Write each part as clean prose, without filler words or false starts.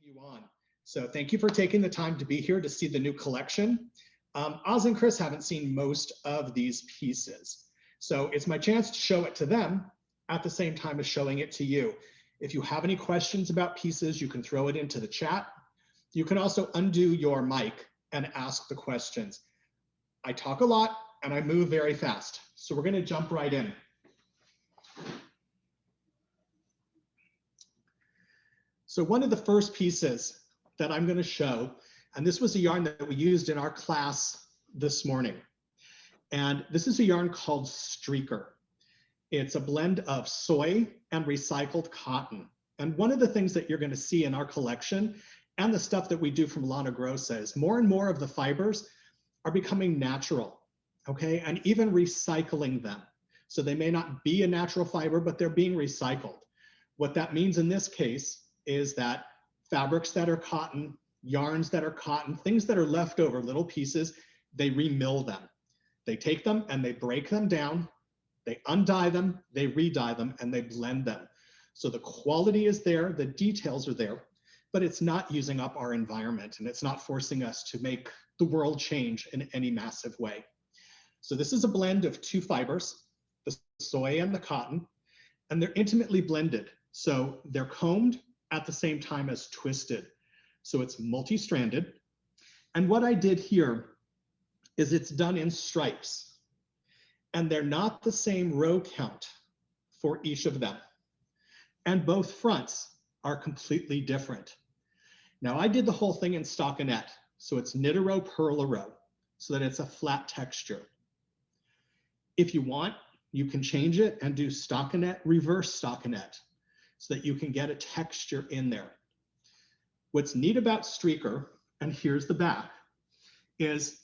You on. So thank you for taking the time to be here to see the new collection. Oz and Chris haven't seen most of these pieces. So it's my chance to show it to them at the same time as showing it to you. If you have any questions about pieces, you can throw it into the chat. You can also undo your mic and ask the questions. I talk a lot and I move very fast. So we're going to jump right in. So one of the first pieces that I'm going to show, and this was a yarn that we used in our class this morning. And this is a yarn called Streaker. It's a blend of soy and recycled cotton. And one of the things that you're going to see in our collection and the stuff that we do from Lana Grossa is more and more of the fibers are becoming natural, okay? And even recycling them. So they may not be a natural fiber, but they're being recycled. What that means in this case is that fabrics that are cotton, yarns that are cotton, things that are left over, little pieces, they remill them. They take them and they break them down, they undye them, they re-dye them, and they blend them. So the quality is there, the details are there, but it's not using up our environment and it's not forcing us to make the world change in any massive way. So this is a blend of two fibers, the soy and the cotton, and they're intimately blended. So they're combed at the same time as twisted. So it's multi-stranded. And what I did here is it's done in stripes. And they're not the same row count for each of them. And both fronts are completely different. Now I did the whole thing in stockinette. So it's knit a row, purl a row, so that it's a flat texture. If you want, you can change it and do stockinette, reverse stockinette, so that you can get a texture in there. What's neat about Streaker, and here's the back, is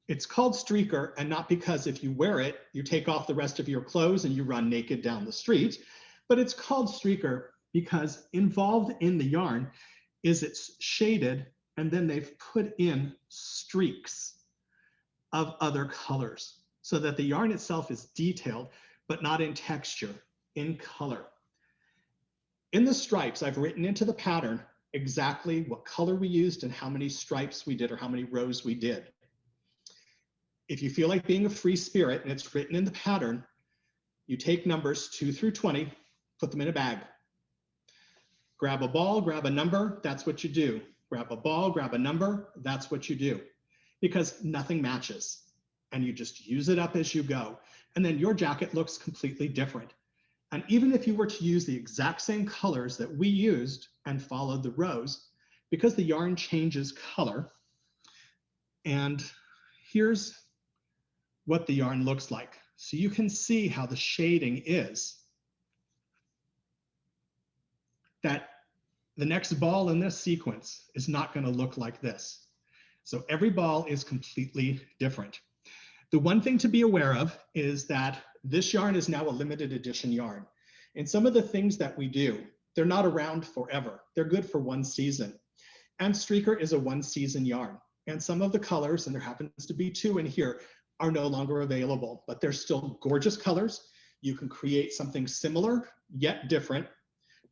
it's called Streaker, and not because if you wear it, you take off the rest of your clothes and you run naked down the street, but it's called Streaker because involved in the yarn is it's shaded and then they've put in streaks of other colors so that the yarn itself is detailed, but not in texture, in color. In the stripes, I've written into the pattern exactly what color we used and how many stripes we did or how many rows we did. If you feel like being a free spirit and it's written in the pattern, you take numbers 2 through 20, put them in a bag. Grab a ball, grab a number, that's what you do. Grab a ball, grab a number, that's what you do. Because nothing matches. And you just use it up as you go. And then your jacket looks completely different. And even if you were to use the exact same colors that we used and followed the rows, because the yarn changes color, and here's what the yarn looks like. So you can see how the shading is. That the next ball in this sequence is not going to look like this. So every ball is completely different. The one thing to be aware of is that this yarn is now a limited edition yarn. And some of the things that we do, they're not around forever. They're good for one season. And Streaker is a one season yarn. And some of the colors, and there happens to be 2 in here, are no longer available, but they're still gorgeous colors. You can create something similar, yet different,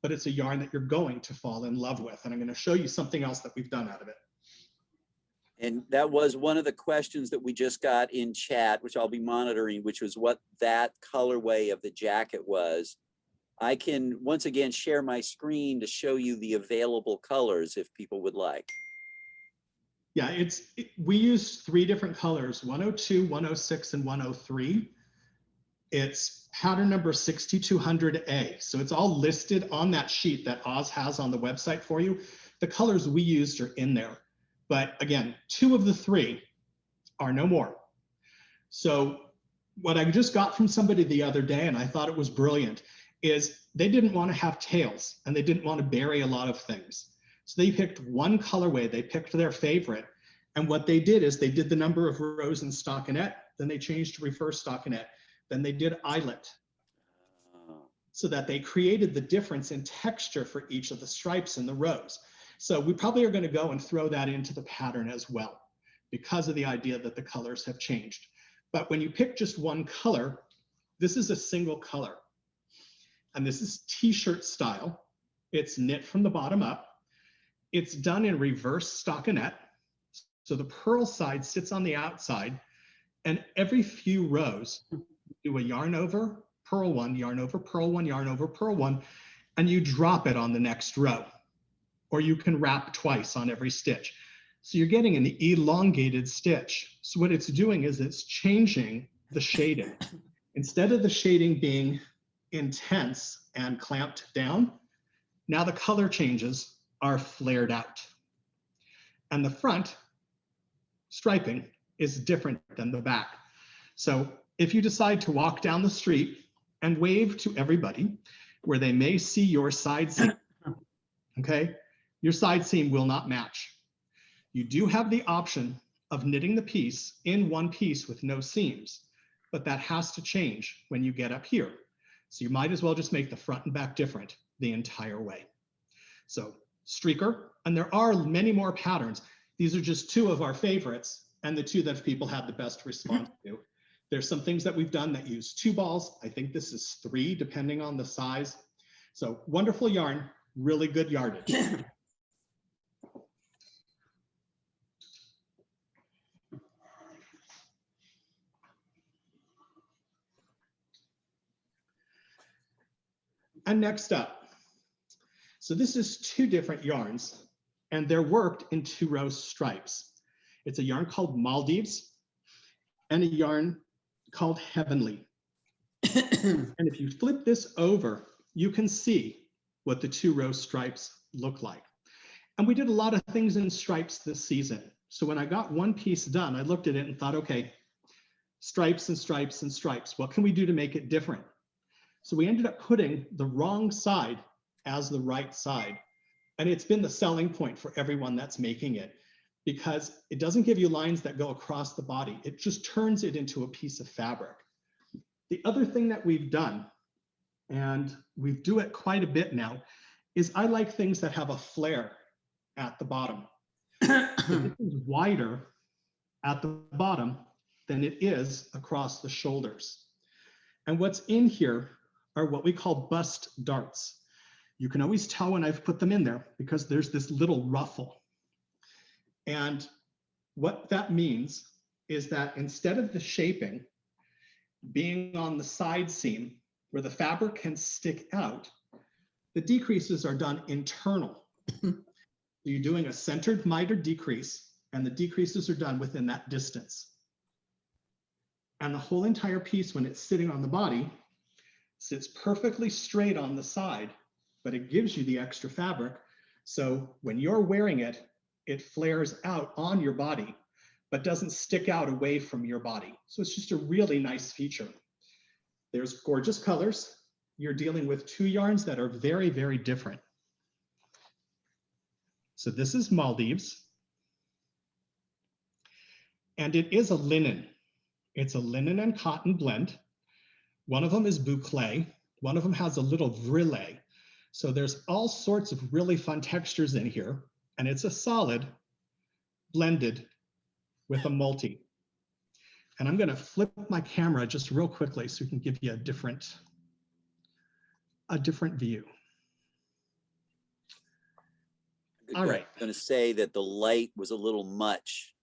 but it's a yarn that you're going to fall in love with. And I'm going to show you something else that we've done out of it. And that was one of the questions that we just got in chat, which I'll be monitoring, which was what that colorway of the jacket was. I can once again share my screen to show you the available colors if people would like. Yeah, we use 3 different colors, 102, 106, and 103. It's pattern number 6200A. So it's all listed on that sheet that Oz has on the website for you. The colors we used are in there. But again, 2 of the 3 are no more. So what I just got from somebody the other day, and I thought it was brilliant, is they didn't want to have tails and they didn't want to bury a lot of things. So they picked one colorway, they picked their favorite. And what they did is they did the number of rows in stockinette, then they changed to reverse stockinette, then they did eyelet. So that they created the difference in texture for each of the stripes in the rows. So we probably are going to go and throw that into the pattern as well because of the idea that the colors have changed. But when you pick just one color, this is a single color. And this is t-shirt style. It's knit from the bottom up. It's done in reverse stockinette. So the purl side sits on the outside, and every few rows, you do a yarn over, purl one, yarn over, purl one, yarn over, purl one, and you drop it on the next row. Or you can wrap twice on every stitch. So you're getting an elongated stitch. So what it's doing is it's changing the shading. Instead of the shading being intense and clamped down, now the color changes are flared out. And the front striping is different than the back. So if you decide to walk down the street and wave to everybody where they may see your side seam, okay, your side seam will not match. You do have the option of knitting the piece in one piece with no seams, but that has to change when you get up here. So you might as well just make the front and back different the entire way. So streaker, and there are many more patterns. These are just two of our favorites and the two that people had the best response to. There's some things that we've done that use 2 balls. I think this is 3, depending on the size. So wonderful yarn, really good yardage. And next up, so this is 2 different yarns, and they're worked in 2-row stripes. It's a yarn called Maldives and a yarn called Heavenly. And if you flip this over, you can see what the 2-row stripes look like. And we did a lot of things in stripes this season. So when I got one piece done, I looked at it and thought, okay, stripes and stripes and stripes. What can we do to make it different? So we ended up putting the wrong side as the right side. And it's been the selling point for everyone that's making it, because it doesn't give you lines that go across the body. It just turns it into a piece of fabric. The other thing that we've done, and we do it quite a bit now, is I like things that have a flare at the bottom. This is wider at the bottom than it is across the shoulders. And what's in here are what we call bust darts. You can always tell when I've put them in there because there's this little ruffle. And what that means is that instead of the shaping being on the side seam where the fabric can stick out, the decreases are done internal. You're doing a centered miter decrease, and the decreases are done within that distance. And the whole entire piece, when it's sitting on the body, sits perfectly straight on the side, but it gives you the extra fabric. So when you're wearing it, it flares out on your body, but doesn't stick out away from your body. So it's just a really nice feature. There's gorgeous colors. You're dealing with 2 yarns that are very, very different. So this is Maldives. And it is a linen. It's a linen and cotton blend. One of them is boucle. One of them has a little vrille. So there's all sorts of really fun textures in here. And it's a solid blended with a multi. And I'm going to flip my camera just real quickly so we can give you a different view. All right. I'm going to say that the light was a little much.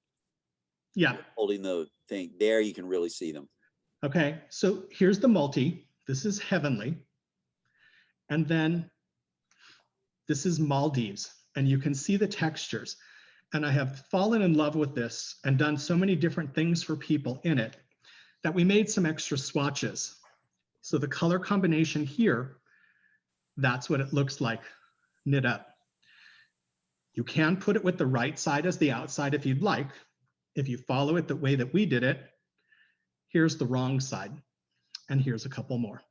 Yeah. Holding the thing there, you can really see them. Okay, so here's the multi. This is Heavenly. And then this is Maldives. And you can see the textures. And I have fallen in love with this and done so many different things for people in it that we made some extra swatches. So the color combination here, that's what it looks like knit up. You can put it with the right side as the outside if you'd like. If you follow it the way that we did it, here's the wrong side. And here's a couple more.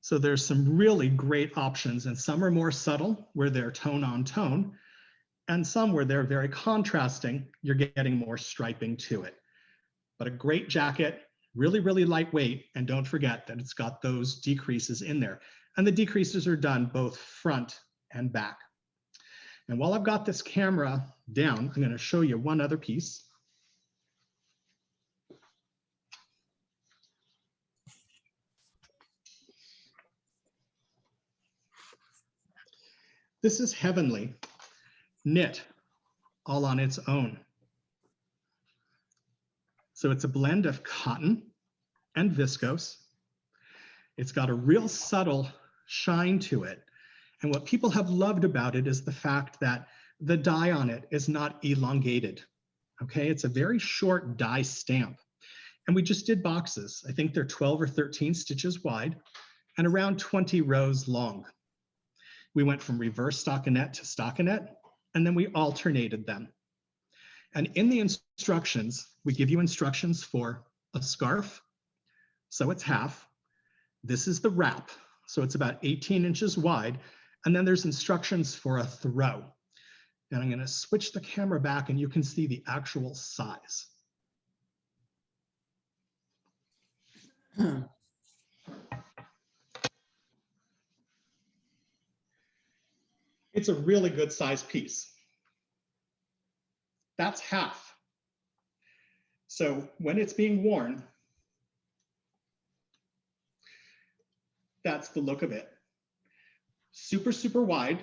So there's some really great options, and some are more subtle where they're tone on tone, and some where they're very contrasting, you're getting more striping to it. But a great jacket, really, really lightweight, and don't forget that it's got those decreases in there. And the decreases are done both front and back. And while I've got this camera down, I'm going to show you one other piece. This is Heavenly, knit all on its own. So it's a blend of cotton and viscose. It's got a real subtle shine to it. And what people have loved about it is the fact that the die on it is not elongated. Okay, it's a very short die stamp. And we just did boxes. I think they're 12 or 13 stitches wide and around 20 rows long. We went from reverse stockinette to stockinette, and then we alternated them. And in the instructions, we give you instructions for a scarf, so it's half. This is the wrap, so it's about 18 inches wide. And then there's instructions for a throw. And I'm gonna switch the camera back and you can see the actual size. It's a really good size piece. That's half. So when it's being worn, that's the look of it. Super, super wide.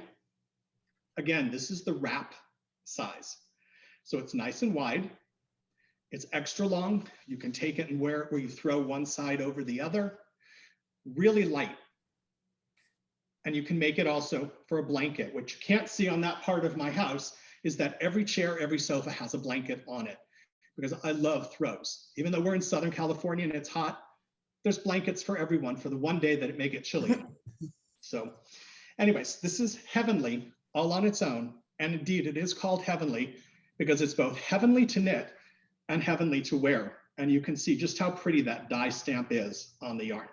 Again, this is the wrap size. So it's nice and wide. It's extra long. You can take it and wear it where you throw one side over the other. Really light. And you can make it also for a blanket. What you can't see on that part of my house is that every chair, every sofa has a blanket on it, because I love throws. Even though we're in Southern California and it's hot, there's blankets for everyone for the one day that it may get chilly. So anyways, this is Heavenly all on its own. And indeed, it is called Heavenly because it's both heavenly to knit and heavenly to wear. And you can see just how pretty that die stamp is on the yarn.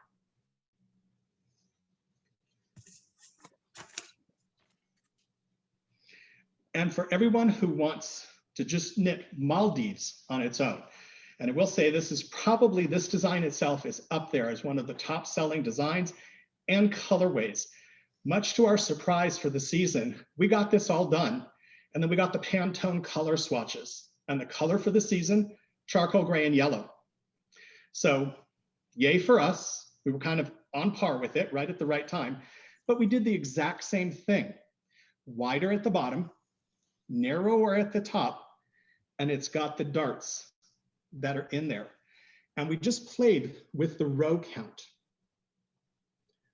And for everyone who wants to just knit Maldives on its own, and I will say this design itself is up there as one of the top selling designs and colorways. Much to our surprise for the season, we got this all done. And then we got the Pantone color swatches. And the color for the season, charcoal gray and yellow. So yay for us. We were kind of on par with it right at the right time. But we did the exact same thing. Wider at the bottom, narrower at the top, and it's got the darts that are in there. And we just played with the row count.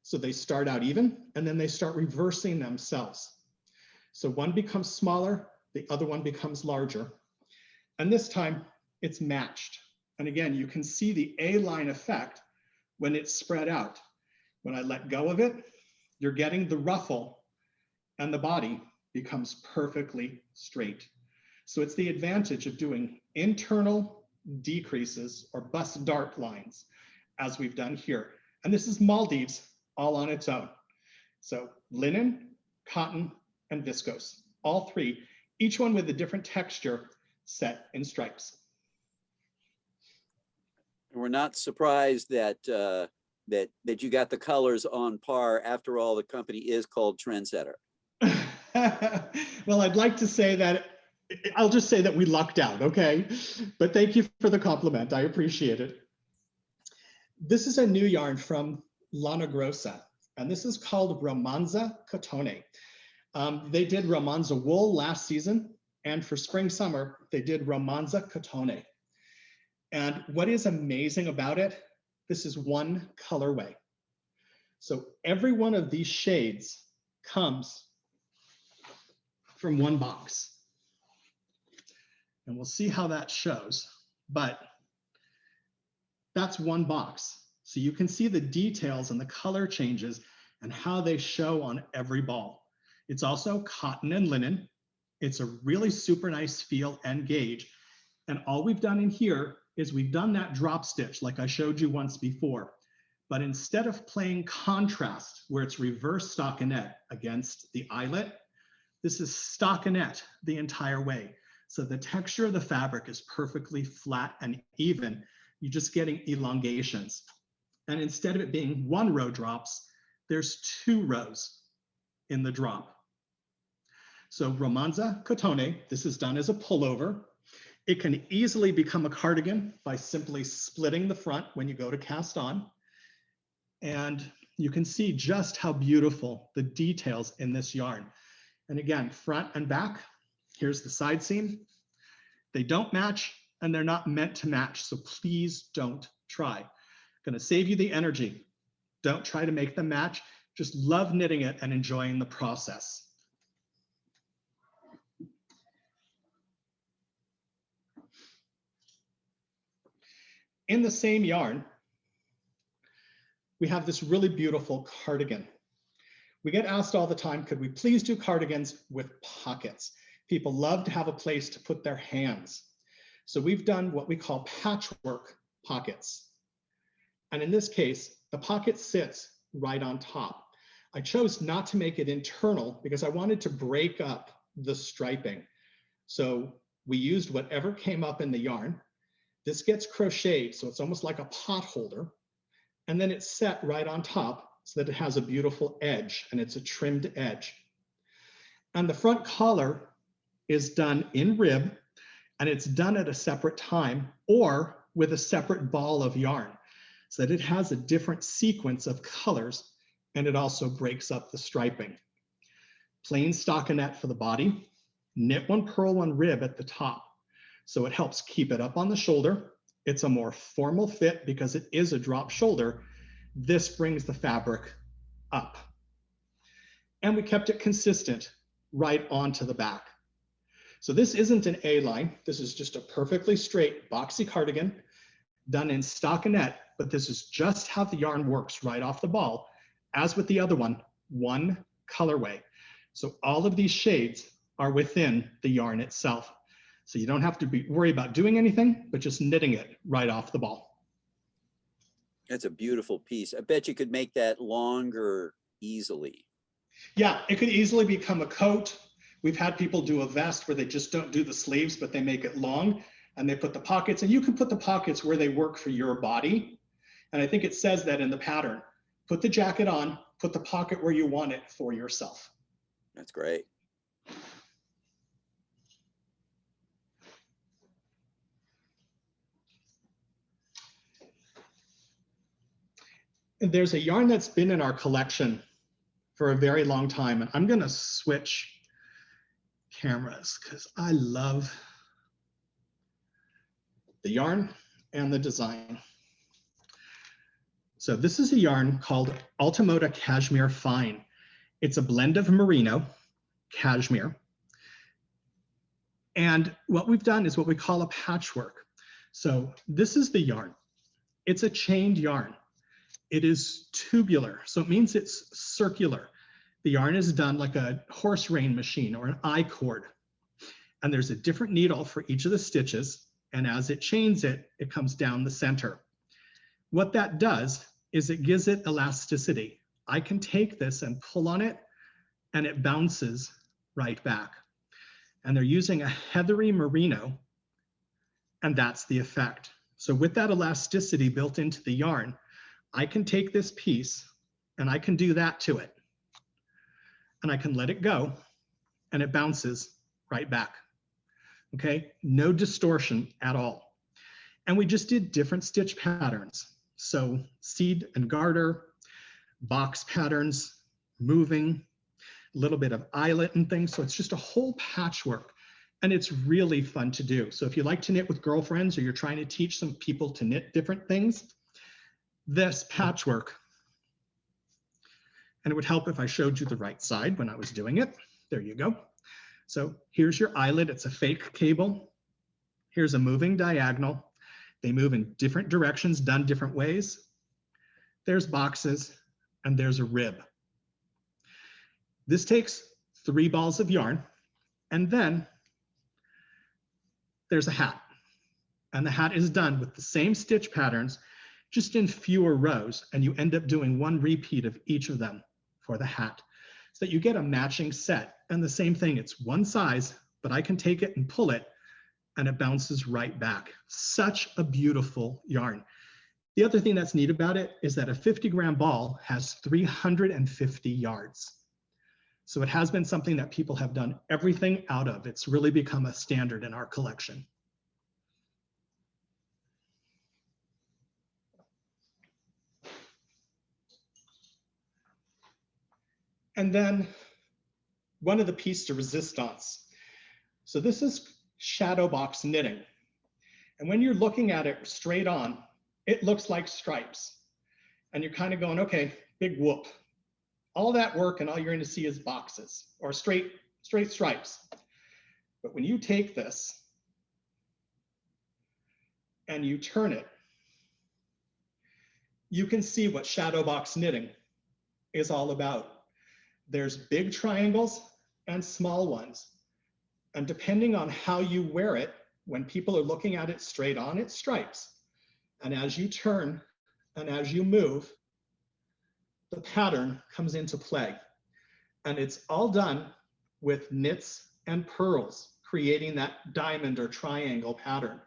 So they start out even, and then they start reversing themselves. So one becomes smaller, the other one becomes larger. And this time it's matched. And again, you can see the A-line effect when it's spread out. When I let go of it, you're getting the ruffle and the body becomes perfectly straight. So it's the advantage of doing internal decreases or bust dart lines as we've done here. And this is Maldives all on its own. So linen, cotton, and viscose, all three, each one with a different texture set in stripes. We're not surprised that that you got the colors on par. After all, the company is called Trendsetter. Well, I'd like to say that, I'll just say that we lucked out, okay? But thank you for the compliment, I appreciate it. This is a new yarn from Lana Grossa, and this is called Romanza Cotone. They did Romanza wool last season, and for spring summer, they did Romanza Cotone. And what is amazing about it, this is one colorway. So every one of these shades comes from one box. And we'll see how that shows, but that's one box. So you can see the details and the color changes and how they show on every ball. It's also cotton and linen. It's a really super nice feel and gauge. And all we've done in here is we've done that drop stitch like I showed you once before. But instead of playing contrast, where it's reverse stockinette against the eyelet, this is stockinette the entire way. So the texture of the fabric is perfectly flat and even. You're just getting elongations. And instead of it being one row drops, there's 2 rows in the drop. So Romanza Cotone, this is done as a pullover. It can easily become a cardigan by simply splitting the front when you go to cast on. And you can see just how beautiful the details in this yarn. And again, front and back. Here's the side seam. They don't match and they're not meant to match. So please don't try. Gonna save you the energy. Don't try to make them match. Just love knitting it and enjoying the process. In the same yarn, we have this really beautiful cardigan. We get asked all the time, could we please do cardigans with pockets? People love to have a place to put their hands. So we've done what we call patchwork pockets. And in this case, the pocket sits right on top. I chose not to make it internal because I wanted to break up the striping. So we used whatever came up in the yarn. This gets crocheted, so it's almost like a pot holder. And then it's set right on top so that it has a beautiful edge and it's a trimmed edge. And the front collar is done in rib and it's done at a separate time or with a separate ball of yarn so that it has a different sequence of colors and it also breaks up the striping. Plain stockinette for the body, knit one purl one rib at the top. So it helps keep it up on the shoulder. It's a more formal fit because it is a drop shoulder. This brings the fabric up. And we kept it consistent right onto the back. So this isn't an A-line. This is just a perfectly straight boxy cardigan done in stockinette, but this is just how the yarn works right off the ball. As with the other one colorway. So all of these shades are within the yarn itself. So you don't have to worry about doing anything, but just knitting it right off the ball. That's a beautiful piece. I bet you could make that longer easily. Yeah, it could easily become a coat. We've had people do a vest where they just don't do the sleeves, but they make it long and they put the pockets, and you can put the pockets where they work for your body. And I think it says that in the pattern. Put the jacket on, put the pocket where you want it for yourself. That's great. And there's a yarn that's been in our collection for a very long time. And I'm gonna switch cameras because I love the yarn and the design. So this is a yarn called Altamoda Cashmere Fine. It's a blend of merino, cashmere. And what we've done is what we call a patchwork. So this is the yarn. It's a chained yarn. It is tubular, so it means it's circular. The yarn is done like a horse rein machine or an I-cord. And there's a different needle for each of the stitches. And as it chains it, it comes down the center. What that does is it gives it elasticity. I can take this and pull on it and it bounces right back. And they're using a heathery merino and that's the effect. So with that elasticity built into the yarn, I can take this piece and I can do that to it. And I can let it go and it bounces right back. Okay, no distortion at all. And we just did different stitch patterns. So seed and garter, box patterns, moving, a little bit of eyelet and things. So it's just a whole patchwork and it's really fun to do. So if you like to knit with girlfriends or you're trying to teach some people to knit different things, this patchwork, and it would help if I showed you the right side when I was doing it. There you go. So here's your eyelet. It's a fake cable. Here's a moving diagonal. They move in different directions, done different ways. There's boxes and there's a rib. This takes 3 balls of yarn and then there's a hat. And the hat is done with the same stitch patterns, just in fewer rows, and you end up doing 1 repeat of each of them for the hat so that you get a matching set. And the same thing, it's one size, but I can take it and pull it and it bounces right back. Such a beautiful yarn. The other thing that's neat about it is that a 50-gram ball has 350 yards. So it has been something that people have done everything out of. It's really become a standard in our collection. And then one of the pièces de resistance. So this is shadow box knitting. And when you're looking at it straight on, it looks like stripes. And you're kind of going, okay, big whoop. All that work and all you're going to see is boxes or straight stripes. But when you take this and you turn it, you can see what shadow box knitting is all about. There's big triangles and small ones. And depending on how you wear it, when people are looking at it straight on, it's stripes. And as you turn and as you move, the pattern comes into play. And it's all done with knits and purls, creating that diamond or triangle pattern.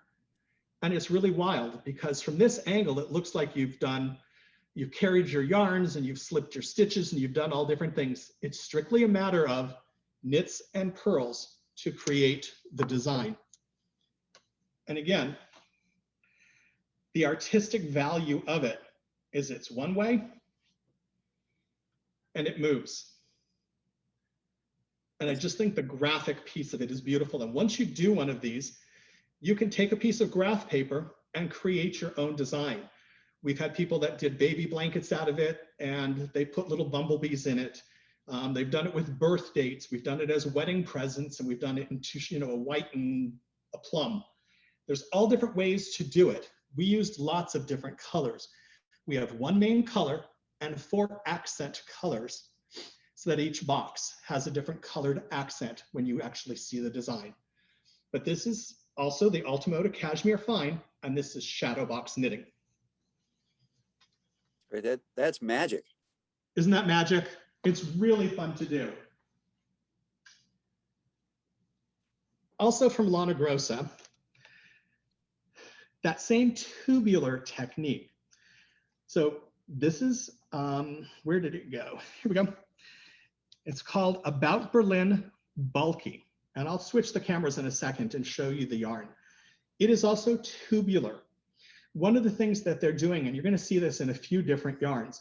And it's really wild because from this angle, it looks like you've carried your yarns and you've slipped your stitches and you've done all different things. It's strictly a matter of knits and purls to create the design. And again, the artistic value of it is it's one way and it moves. And I just think the graphic piece of it is beautiful. And once you do one of these, you can take a piece of graph paper and create your own design. We've had people that did baby blankets out of it and they put little bumblebees in it. They've done it with birth dates. We've done it as wedding presents, and we've done it in a white and a plum. There's all different ways to do it. We used lots of different colors. We have one main color and 4 accent colors so that each box has a different colored accent when you actually see the design. But this is also the Ultimoda Cashmere Fine, and this is shadow box knitting. That's magic. Isn't that magic? It's really fun to do. Also from Lana Grossa, that same tubular technique. So this is, where did it go? Here we go. It's called About Berlin Bulky. And I'll switch the cameras in a second and show you the yarn. It is also tubular. One of the things that they're doing, and you're going to see this in a few different yarns,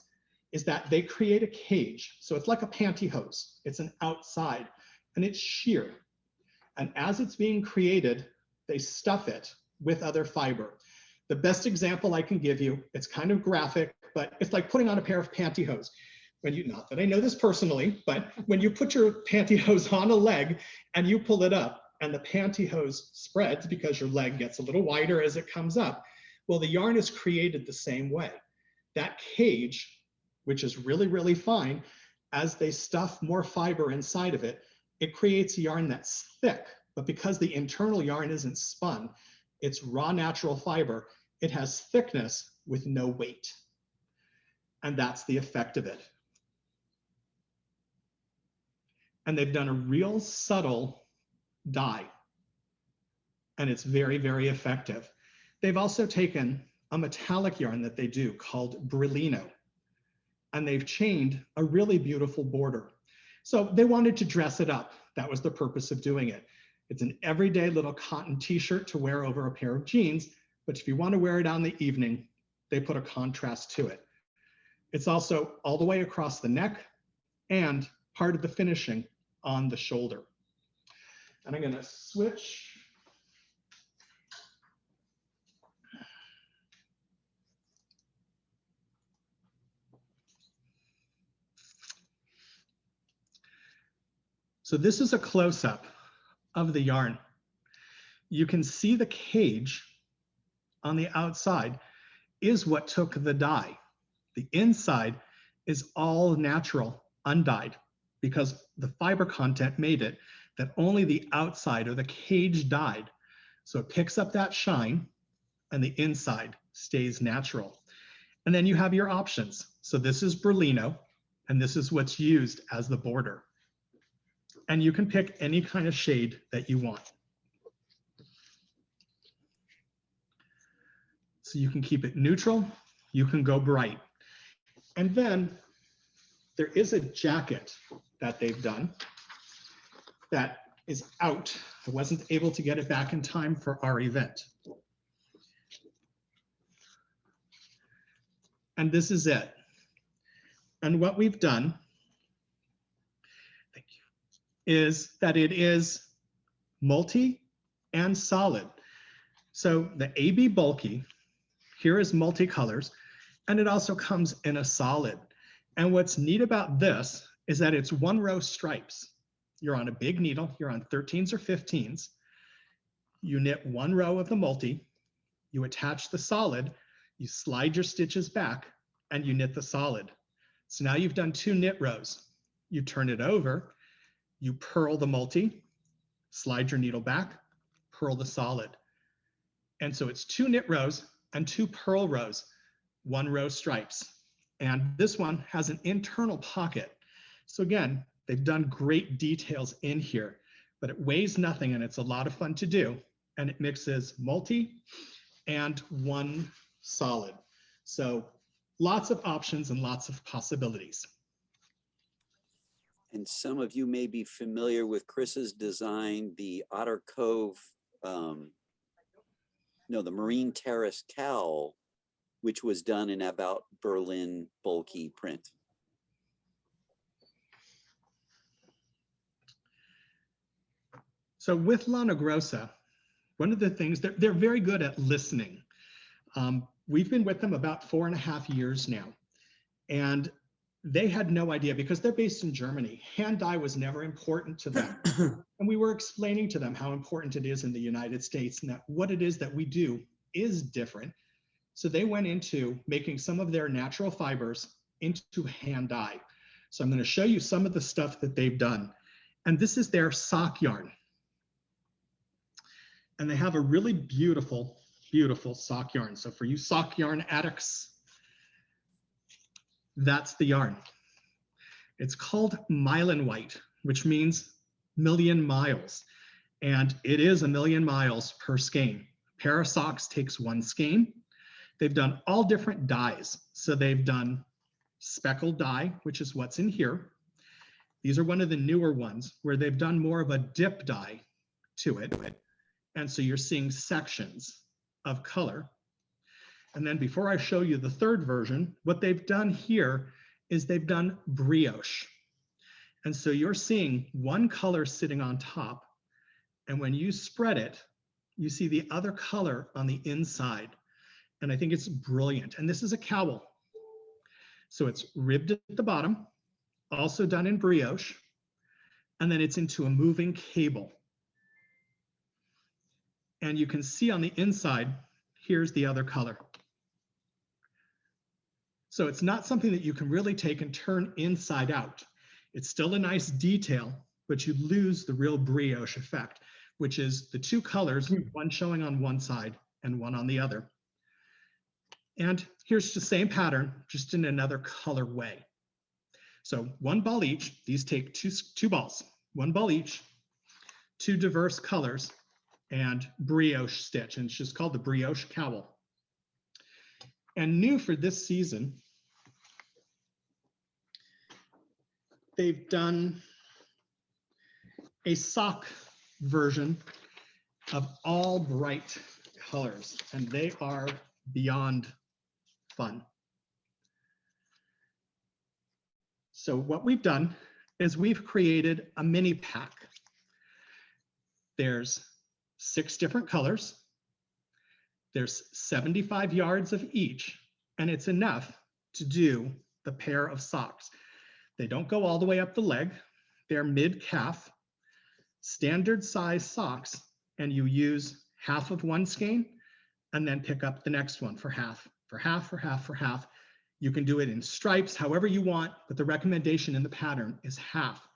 is that they create a cage. So it's like a pantyhose. It's an outside and it's sheer. And as it's being created, they stuff it with other fiber. The best example I can give you, it's kind of graphic, but it's like putting on a pair of pantyhose. Not that I know this personally, but when you put your pantyhose on a leg and you pull it up and the pantyhose spreads because your leg gets a little wider as it comes up, well, the yarn is created the same way. That cage, which is really, really fine, as they stuff more fiber inside of it, it creates a yarn that's thick, but because the internal yarn isn't spun, it's raw natural fiber, it has thickness with no weight. And that's the effect of it. And they've done a real subtle dye. And it's very, very effective. They've also taken a metallic yarn that they do called Brillino, and they've chained a really beautiful border. So they wanted to dress it up. That was the purpose of doing it. It's an everyday little cotton t-shirt to wear over a pair of jeans, but if you want to wear it out in the evening, they put a contrast to it. It's also all the way across the neck and part of the finishing on the shoulder. And I'm going to switch. So this is a close-up of the yarn. You can see the cage on the outside is what took the dye. The inside is all natural, undyed, because the fiber content made it that only the outside or the cage dyed. So it picks up that shine and the inside stays natural. And then you have your options. So this is Berlino, and this is what's used as the border. And you can pick any kind of shade that you want. So you can keep it neutral, you can go bright. And then there is a jacket that they've done that is out. I wasn't able to get it back in time for our event. And this is it. And what we've done, thank you. is that it is multi and solid. So the AB bulky here is multicolors, and it also comes in a solid. And what's neat about this is that it's one row stripes. You're on a big needle, you're on 13s or 15s. You knit one row of the multi, you attach the solid, you slide your stitches back, and you knit the solid. So now you've done 2 knit rows. You turn it over, you purl the multi, slide your needle back, purl the solid. And so it's 2 knit rows and 2 purl rows, 1 row stripes. And this one has an internal pocket. So again, they've done great details in here, but it weighs nothing and it's a lot of fun to do. And it mixes multi and 1 solid. So lots of options and lots of possibilities. And some of you may be familiar with Chris's design, the Otter Cove, the Marine Terrace cowl, which was done in about Berlin bulky print. So with Lana Grossa, one of the things, they're very good at listening. We've been with them about 4.5 years now, and they had no idea, because they're based in Germany. Hand dye was never important to them. And we were explaining to them how important it is in the United States and that what it is that we do is different. So they went into making some of their natural fibers into hand dye. So I'm going to show you some of the stuff that they've done. And this is their sock yarn. And they have a really beautiful, beautiful sock yarn. So for you sock yarn addicts, that's the yarn. It's called Mylan White, which means million miles. And it is 1,000,000 miles per skein. A pair of socks takes 1 skein. They've done all different dyes. So they've done speckled dye, which is what's in here. These are one of the newer ones where they've done more of a dip dye to it. And so you're seeing sections of color. And then before I show you the third version, what they've done here is they've done brioche. And so you're seeing one color sitting on top. And when you spread it, you see the other color on the inside. And I think it's brilliant. And this is a cowl. So it's ribbed at the bottom, also done in brioche. And then it's into a moving cable. And you can see on the inside, here's the other color. So it's not something that you can really take and turn inside out. It's still a nice detail, but you lose the real brioche effect, which is the 2 colors, one showing on one side and one on the other. And here's the same pattern, just in another color way. So 1 ball each. These take two balls, 1 ball each, 2 diverse colors, and brioche stitch, and it's just called the brioche cowl. And new for this season, they've done a sock version of all bright colors, and they are beyond fun. So what we've done is we've created a mini pack. There's 6 different colors. There's 75 yards of each, and it's enough to do the pair of socks. They don't go all the way up the leg. They're mid-calf, standard size socks, and you use half of one skein and then pick up the next one for half, for half, for half, for half. You can do it in stripes, however you want, but the recommendation in the pattern is half.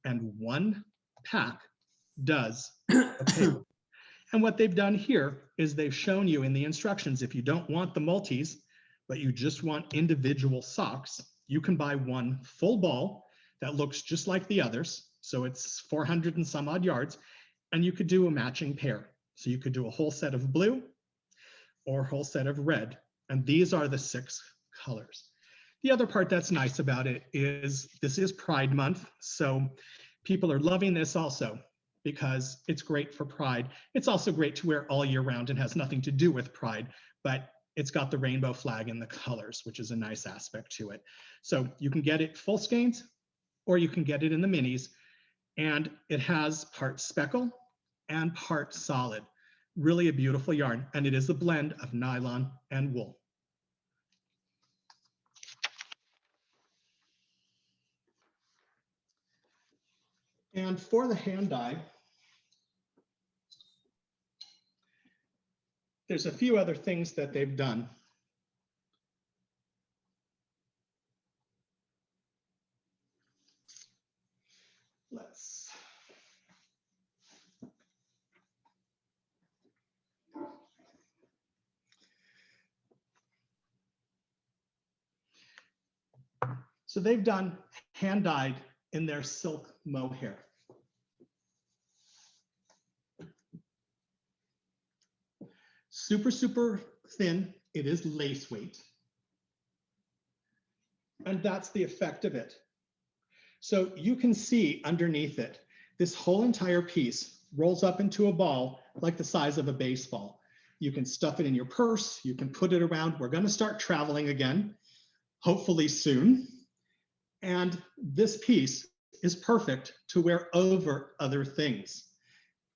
And 1 pack does okay. And what they've done here is they've shown you in the instructions, if you don't want the multis, but you just want individual socks, you can buy 1 full ball that looks just like the others. So it's 400 and some odd yards, and you could do a matching pair. So you could do a whole set of blue or a whole set of red. And these are the 6 colors. The other part that's nice about it is this is Pride Month. So people are loving this also, because it's great for Pride. It's also great to wear all year round and has nothing to do with Pride, but it's got the rainbow flag in the colors, which is a nice aspect to it. So you can get it full skeins, or you can get it in the minis. And it has part speckle and part solid. Really a beautiful yarn. And it is a blend of nylon and wool. And for the hand dye, there's a few other things that they've done. So they've done hand dyed in their silk mohair. Super, super thin. It is lace weight. And that's the effect of it. So you can see underneath it, this whole entire piece rolls up into a ball like the size of a baseball. You can stuff it in your purse. You can put it around. We're going to start traveling again, hopefully soon. And this piece is perfect to wear over other things.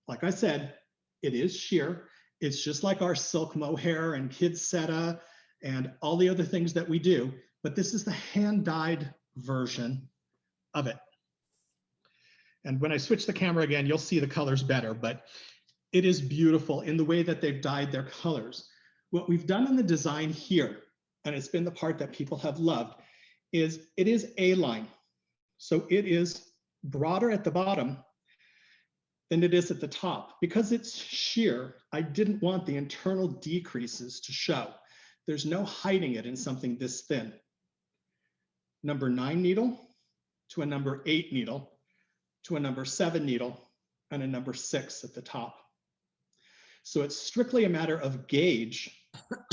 Like I said, it is sheer. It's just like our silk mohair and Trendsetter and all the other things that we do, but this is the hand-dyed version of it. And when I switch the camera again, you'll see the colors better, but it is beautiful in the way that they've dyed their colors. What we've done in the design here, and it's been the part that people have loved, is it is A-line. So it is broader at the bottom than it is at the top. Because it's sheer, I didn't want the internal decreases to show. There's no hiding it in something this thin. Number 9 needle to a number 8 needle to a number 7 needle and a number 6 at the top. So it's strictly a matter of gauge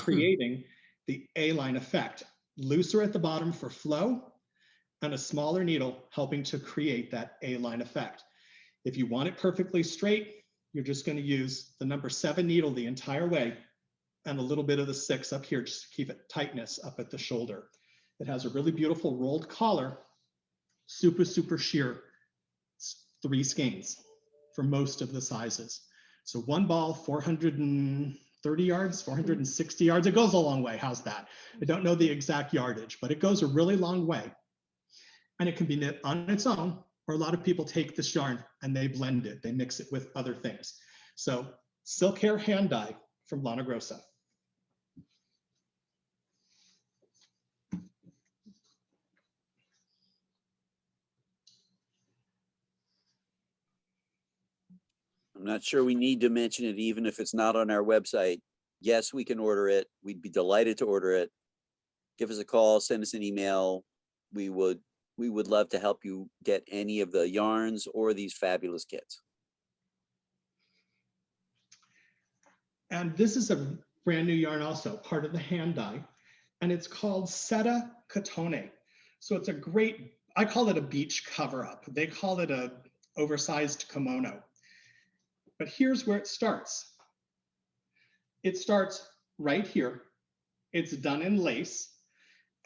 creating the A-line effect. Looser at the bottom for flow and a smaller needle helping to create that A-line effect. If you want it perfectly straight, you're just going to use the number 7 needle the entire way and a little bit of the 6 up here just to keep it tightness up at the shoulder. It has a really beautiful rolled collar, super, super sheer, 3 skeins for most of the sizes. So one ball, 430 yards, 460 yards. It goes a long way. How's that? I don't know the exact yardage, but it goes a really long way. And it can be knit on its own, or a lot of people take this yarn and they blend it. They mix it with other things. So silk hair hand dye from Lana Grossa. I'm not sure we need to mention it, even if it's not on our website. Yes, we can order it. We'd be delighted to order it. Give us a call, send us an email. We would love to help you get any of the yarns or these fabulous kits. And this is a brand new yarn also, part of the hand dye, and it's called Seta Cotone. So it's a great, I call it a beach cover-up. They call it a oversized kimono. But here's where it starts. It starts right here. It's done in lace,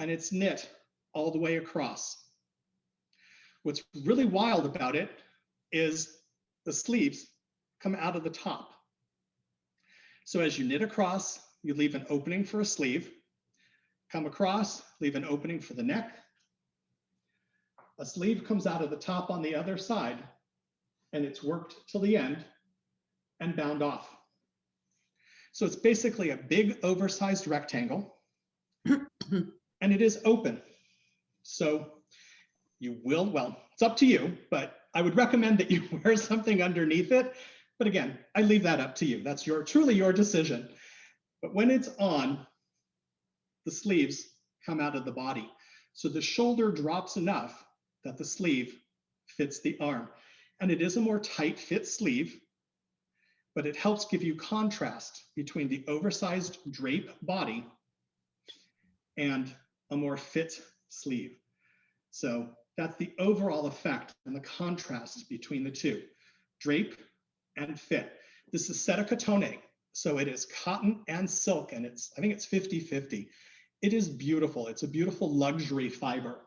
and it's knit all the way across. What's really wild about it is the sleeves come out of the top. So as you knit across, you leave an opening for a sleeve, come across, leave an opening for the neck. A sleeve comes out of the top on the other side, and it's worked till the end and bound off. So it's basically a big oversized rectangle, and it is open. So you will, well, it's up to you, but I would recommend that you wear something underneath it. But again, I leave that up to you. That's truly your decision. But when it's on, the sleeves come out of the body. So the shoulder drops enough that the sleeve fits the arm. And it is a more tight fit sleeve, but it helps give you contrast between the oversized drape body and a more fit sleeve. So that's the overall effect and the contrast between the two, drape and fit. This is Seta Cotone, so it is cotton and silk, and I think it's 50-50. It is beautiful. It's a beautiful luxury fiber.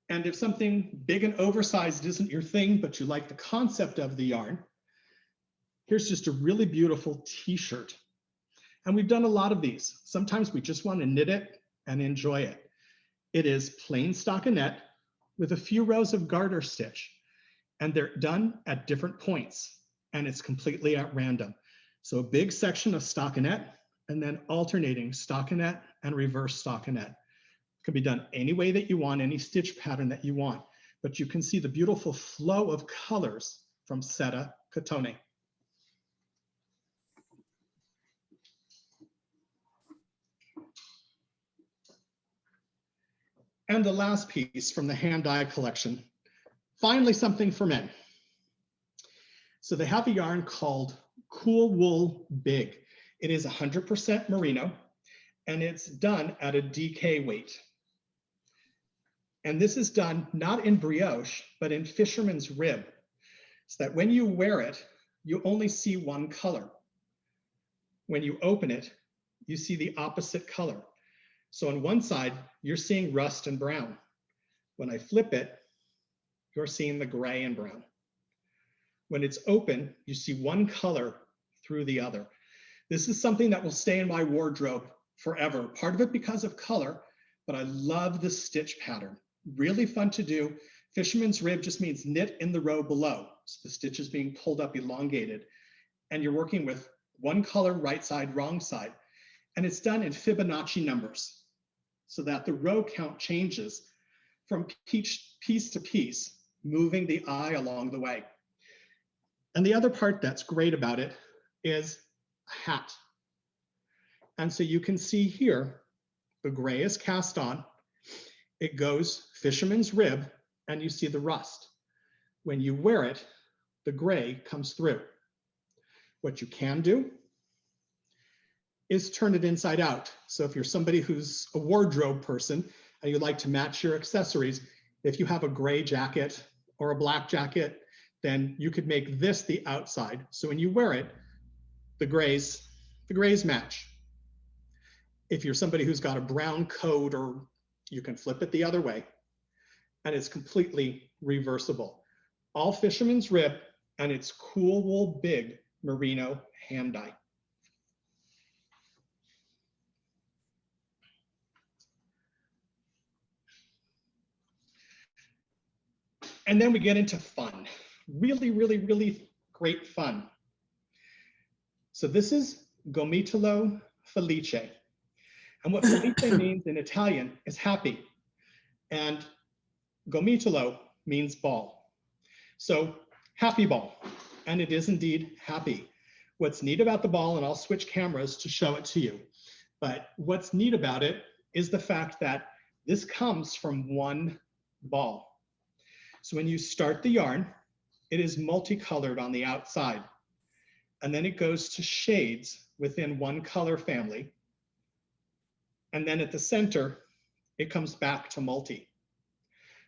And if something big and oversized isn't your thing, but you like the concept of the yarn, here's just a really beautiful t-shirt. And we've done a lot of these. Sometimes we just want to knit it and enjoy it. It is plain stockinette with a few rows of garter stitch, and they're done at different points, and it's completely at random. So a big section of stockinette and then alternating stockinette and reverse stockinette. It can be done any way that you want, any stitch pattern that you want, but you can see the beautiful flow of colors from Seta Cotone. And the last piece from the hand dye collection, finally something for men. So they have a yarn called Cool Wool Big. It is 100% merino, and it's done at a DK weight. And this is done not in brioche, but in fisherman's rib, so that when you wear it, you only see one color. When you open it, you see the opposite color. So on one side, you're seeing rust and brown. When I flip it, you're seeing the gray and brown. When it's open, you see one color through the other. This is something that will stay in my wardrobe forever. Part of it because of color, but I love the stitch pattern. Really fun to do. Fisherman's rib just means knit in the row below. So the stitch is being pulled up, elongated, and you're working with one color, right side, wrong side. And it's done in Fibonacci numbers so that the row count changes from piece to piece, moving the eye along the way. And the other part that's great about it is a hat. And so you can see here, the gray is cast on, it goes fisherman's rib, and you see the rust. When you wear it, the gray comes through. What you can do is turn it inside out. So if you're somebody who's a wardrobe person and you like to match your accessories, if you have a gray jacket or a black jacket, then you could make this the outside. So when you wear it, the grays match. If you're somebody who's got a brown coat, or you can flip it the other way, and it's completely reversible. All fisherman's rib, and it's Cool Wool Big merino hand dye. And then we get into fun. Really, really, really great fun. So this is Gomitolo Felice. And what Felice means in Italian is happy. And Gomitolo means ball. So happy ball. And it is indeed happy. What's neat about the ball, and I'll switch cameras to show it to you, but what's neat about it is the fact that this comes from one ball. So when you start the yarn, it is multicolored on the outside. And then it goes to shades within one color family. And then at the center, it comes back to multi.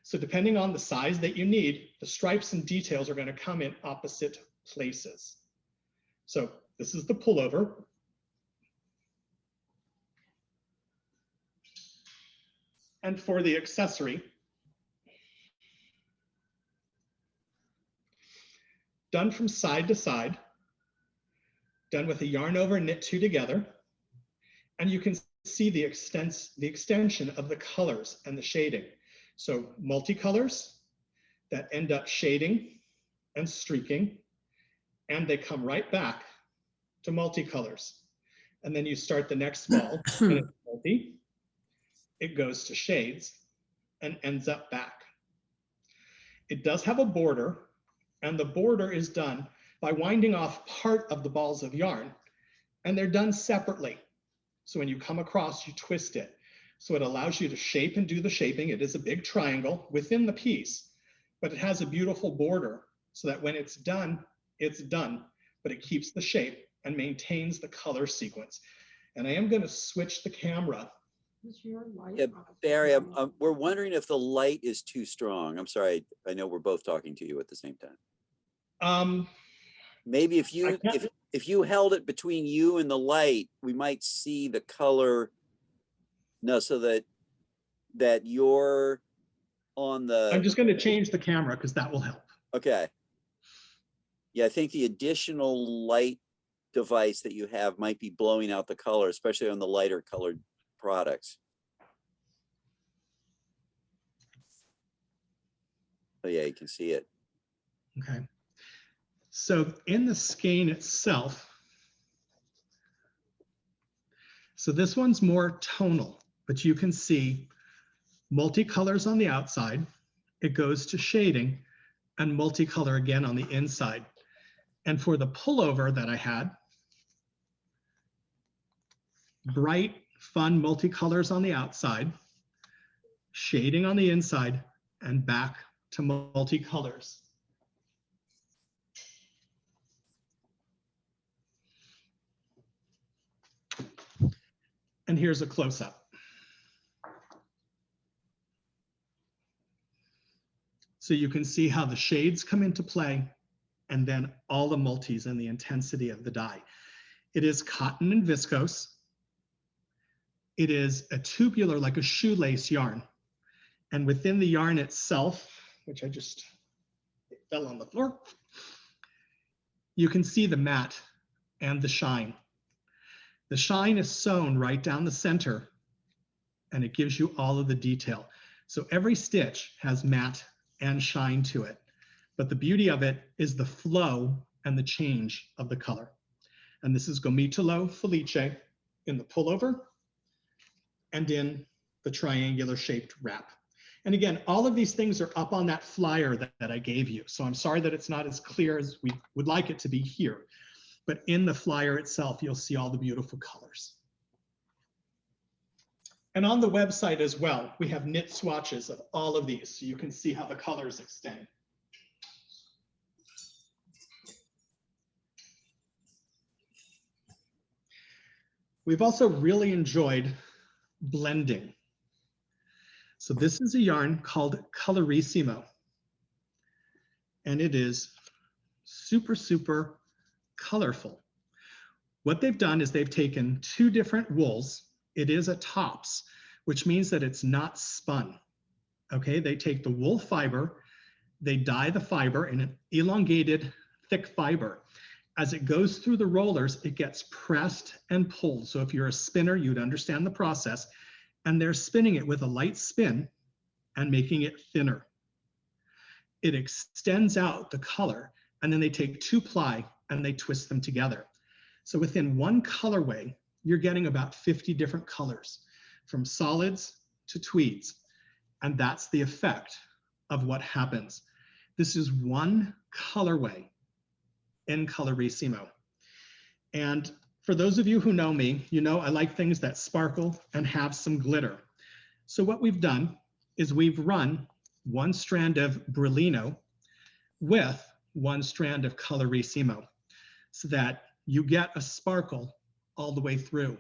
So depending on the size that you need, the stripes and details are going to come in opposite places. So this is the pullover. And for the accessory, done from side to side, done with a yarn over, knit two together, and you can see the extension of the colors and the shading. So multicolors that end up shading and streaking, and they come right back to multicolors. And then you start the next ball, and it's multi, it goes to shades, and ends up back. It does have a border, and the border is done by winding off part of the balls of yarn, and they're done separately. So when you come across, you twist it. So it allows you to shape and do the shaping. It is a big triangle within the piece, but it has a beautiful border so that when it's done, but it keeps the shape and maintains the color sequence. And I am going to switch the camera. Yeah, Barry, we're wondering if the light is too strong. I'm sorry. I know we're both talking to you at the same time. Maybe if you held it between you and the light, we might see the color. No, so that you're on I'm the, just going to change the camera because that will help. okay. Yeah, I think the additional light device that you have might be blowing out the color, especially on the lighter colored products. Oh yeah, you can see it. Okay. So in the skein itself, so this one's more tonal, but you can see multicolors on the outside. It goes to shading and multicolor again on the inside. And for the pullover that I had, bright, fun multicolors on the outside, shading on the inside, and back to multicolors. And here's a close-up. So you can see how the shades come into play and then all the multis and the intensity of the dye. It is cotton and viscose. It is a tubular, like a shoelace yarn. And within the yarn itself, which it fell on the floor, you can see the matte and the shine. The shine is sewn right down the center and it gives you all of the detail. So every stitch has matte and shine to it. But the beauty of it is the flow and the change of the color. And this is Gomitolo Felice in the pullover and in the triangular shaped wrap. And again, all of these things are up on that flyer that I gave you. So I'm sorry that it's not as clear as we would like it to be here. But in the flyer itself, you'll see all the beautiful colors. And on the website as well, we have knit swatches of all of these, so you can see how the colors extend. We've also really enjoyed blending. So this is a yarn called Colorissimo. And it is super, super colorful. What they've done is they've taken two different wools. It is a tops, which means that it's not spun. Okay, they take the wool fiber, they dye the fiber in an elongated, thick fiber. As it goes through the rollers, it gets pressed and pulled. So if you're a spinner, you'd understand the process. And they're spinning it with a light spin and making it thinner. It extends out the color, and then they take 2-ply and they twist them together. So within one colorway, you're getting about 50 different colors, from solids to tweeds. And that's the effect of what happens. This is one colorway in Colorissimo. And for those of you who know me, you know I like things that sparkle and have some glitter. So what we've done is we've run one strand of Brillino with one strand of Colorissimo so that you get a sparkle all the way through.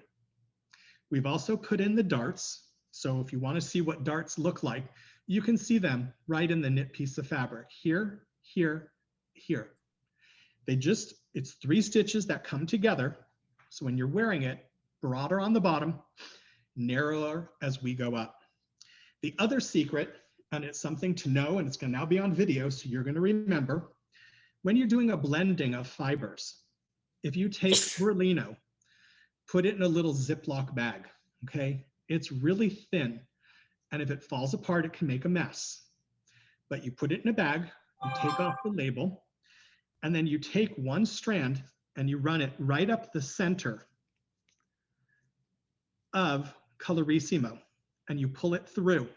We've also put in the darts. So if you want to see what darts look like, you can see them right in the knit piece of fabric. Here, here, here. It's 3 stitches that come together. So when you're wearing it, broader on the bottom, narrower as we go up. The other secret, and it's something to know, and it's going to now be on video, so you're going to remember, when you're doing a blending of fibers, if you take Brillino, put it in a little Ziploc bag, okay? It's really thin, and if it falls apart, it can make a mess. But you put it in a bag, you take off the label, and then you take one strand and you run it right up the center of Colorissimo, and you pull it through.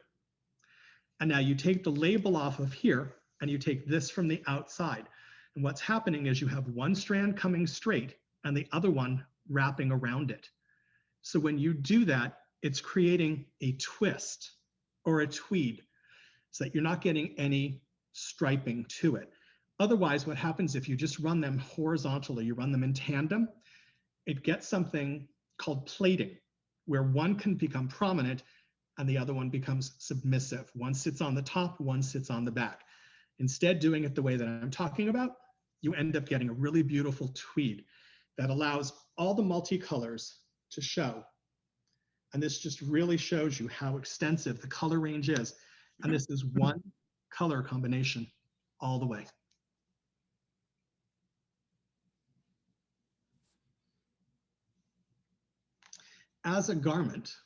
And now you take the label off of here, and you take this from the outside. And what's happening is you have one strand coming straight and the other one wrapping around it. So when you do that, it's creating a twist or a tweed so that you're not getting any striping to it. Otherwise, what happens if you just run them horizontally, you run them in tandem, it gets something called plating, where one can become prominent and the other one becomes submissive. One sits on the top, one sits on the back. Instead, doing it the way that I'm talking about, you end up getting a really beautiful tweed that allows all the multicolors to show. And this just really shows you how extensive the color range is And this is one color combination all the way. As a garment,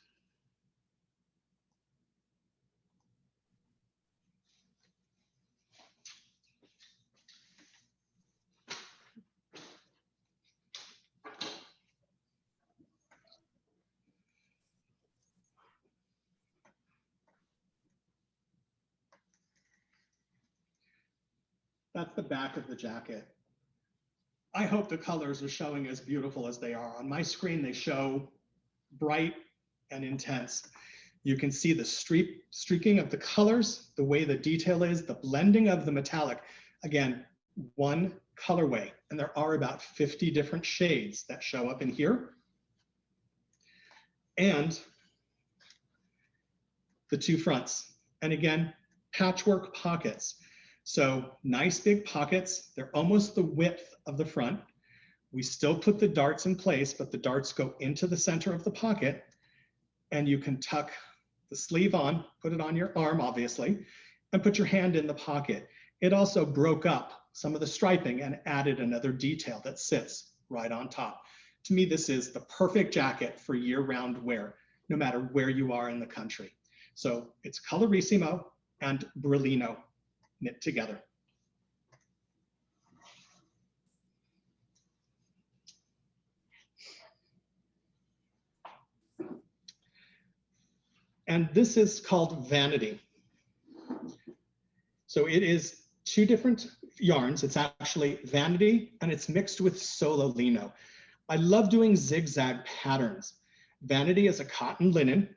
that's the back of the jacket. I hope the colors are showing as beautiful as they are. On my screen, they show bright and intense. You can see the streaking of the colors, the way the detail is, the blending of the metallic. Again, one colorway, and there are about 50 different shades that show up in here. And the two fronts. And again, patchwork pockets. So nice big pockets. They're almost the width of the front. We still put the darts in place, but the darts go into the center of the pocket, and you can tuck the sleeve on, put it on your arm, obviously, and put your hand in the pocket. It also broke up some of the striping and added another detail that sits right on top. To me, this is the perfect jacket for year-round wear, no matter where you are in the country. So it's Colorissimo and Brillino knit together. And this is called Vanity. So it is two different yarns. It's actually Vanity and it's mixed with Solo Lino. I love doing zigzag patterns. Vanity is a cotton linen,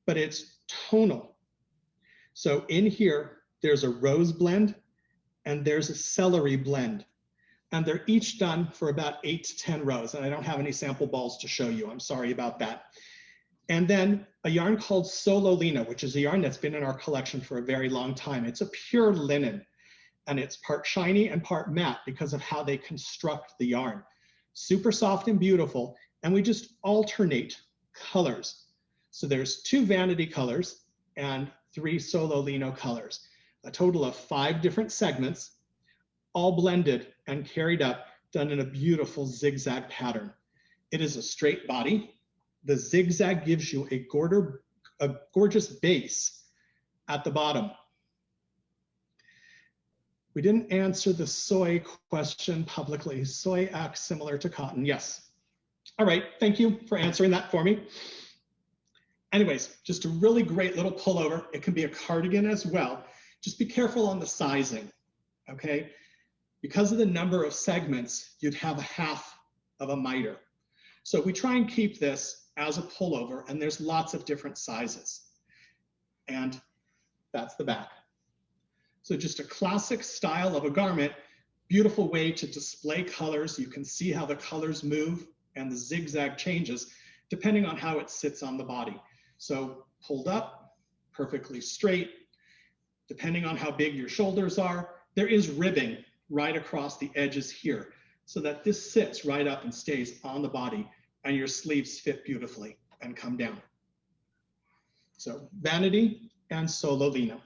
but it's tonal. So in here, there's a rose blend and there's a celery blend. And they're each done for about 8 to 10 rows. And I don't have any sample balls to show you. I'm sorry about that. And then a yarn called Solo Lino, which is a yarn that's been in our collection for a very long time. It's a pure linen, and it's part shiny and part matte because of how they construct the yarn. Super soft and beautiful, and we just alternate colors. So there's 2 Vanity colors and 3 Solo Lino colors, a total of 5 different segments, all blended and carried up, done in a beautiful zigzag pattern. It is a straight body. The zigzag gives you a gorgeous base at the bottom. We didn't answer the soy question publicly. Soy acts similar to cotton. Yes. All right. Thank you for answering that for me. Anyways, just a really great little pullover. It can be a cardigan as well. Just be careful on the sizing. Okay. Because of the number of segments, you'd have a half of a miter. So we try and keep this as a pullover, and there's lots of different sizes. And that's the back. So just a classic style of a garment, beautiful way to display colors. You can see how the colors move and the zigzag changes depending on how it sits on the body. So pulled up, perfectly straight, depending on how big your shoulders are. There is ribbing right across the edges here so that this sits right up and stays on the body, and your sleeves fit beautifully and come down. So Vanity and Solo Lino.